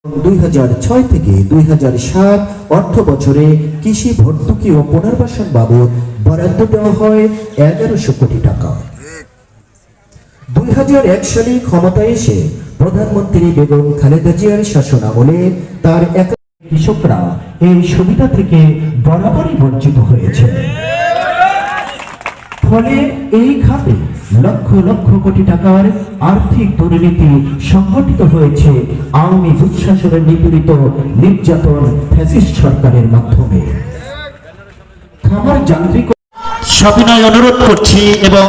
2006 থেকে 2007 অর্থ বছরে কৃষি ভর্তুকি ও পুনর্বাসন বাবদ বরাদ্দ দেওয়া হয় 1100 কোটি টাকা। 2001 সালে ক্ষমতায় এসে প্রধানমন্ত্রী বেগম খালেদা জিয়ার শাসনামলে তার কৃষকরা এই সুবিধা থেকে বরাবরই বঞ্চিত হয়েছে। ফলে এই খাতে লক্ষ লক্ষ কোটি টাকার আর্থিক দুর্নীতি সংঘটিত হয়েছে আওয়ামী দুঃশাসনের নিপীড়িত নির্যাতন ফ্যাসিস্ট সরকারের মাধ্যমে। খামার যান্ত্রিক সবিনয় অনুরোধ করছি এবং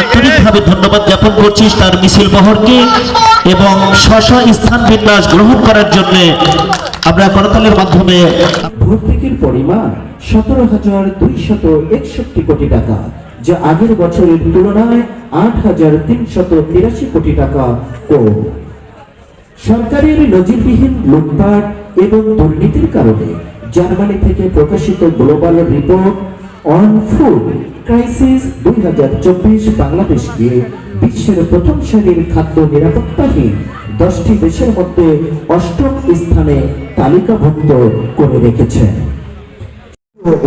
আন্তরিকভাবে ধন্যবাদ জ্ঞাপন করছি তার মিছিল বহরকে এবং স্ব স্থান বিন্যাস গ্রহণ করার জন্য আমরা করতালের মাধ্যমে ভর্তুকির পরিমাণ 17,261 কোটি টাকা, যা আগের বছরের তুলনায় 8,383 কোটি টাকা কম। সরকারের নজিরবিহীন লুটপাট এবং দুর্নীতির কারণে জার্মানি থেকে প্রকাশিত global report on food crisis 2024 বাংলাদেশকে বিশ্বের প্রথম সারির খাদ্য নিরাপত্তাহীন 10টি দেশের মধ্যে 8ম স্থানে তালিকাভুক্ত করে রেখেছে।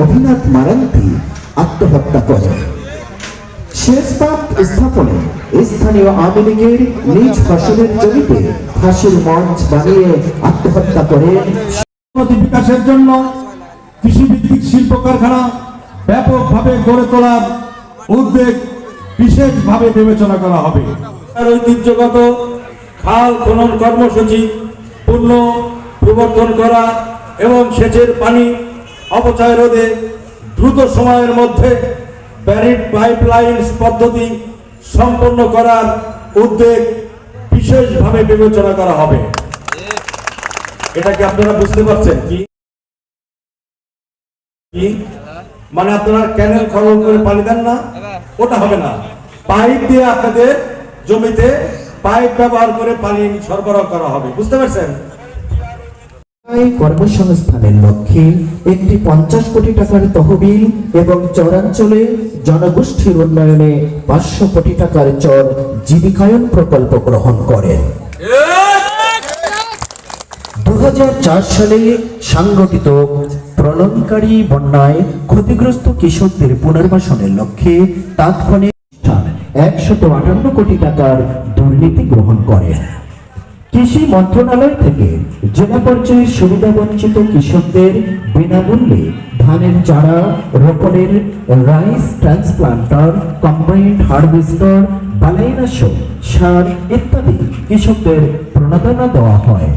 অভিনাথ মারান্তি আত্মহত্যা করেন। শেষ পাক স্থাপনে স্থানীয় আওয়ামী লীগের নিজ ফসলের জমিতে ফাঁসির মঞ্চ বানিয়ে আত্মহত্যা করেন। বিকাশের জন্য কৃষিভিত্তিক শিল্প কারখানা ব্যাপকভাবে গড়ে তোলার উদ্যোগ বিশেষভাবে বিবেচনা করা হবে। ঐতিহ্যগত খাল খনন কর্মসূচি পূর্ণ প্রবর্তন করা এবং সেচের পানি অপচয় রোধে দ্রুত সময়ের মধ্যে ব্যারিড পাইপলাইন পদ্ধতি সম্পন্ন করার উদ্যোগ বিশেষভাবে বিবেচনা করা হবে। এটা কি আপনারা বুঝতে পারছেন? কি মানে আপনারা ক্যানেল খনন করে পানি দেন না, ওটা হবে না। পাইপ দিয়ে আপনাদের জমিতে পাইপ ব্যবহার করে পানি সরবরাহ করা হবে। বুঝতে পারছেন? কর্মসংস্থানের লক্ষ্যে একটি 50 কোটি টাকার তহবিল এবং চরাঞ্চলে জনগোষ্ঠীর উন্নয়নে 500 কোটি টাকার চর জীবিকায়ন প্রকল্প গ্রহণ করেন। 2004 সালে সংগঠিত প্রলয়ঙ্কারী বন্যায় ক্ষতিগ্রস্ত কৃষকদের পুনর্বাসনের লক্ষ্যে তাৎক্ষণিক 158 কোটি টাকার দুর্নীতি গ্রহণ করেন। কৃষি মন্ত্রণালয় থেকে জেলা পর্যায়ে সুবিধা বঞ্চিত কৃষকদের বিনামূল্যে ধানের চারা রোপণের রাইস ট্রান্সপ্লান্টার, কম্বাইন্ড হারভেস্টার, বালাইনাশক সার ইত্যাদি কৃষকদের প্রণোদনা দেওয়া হয়।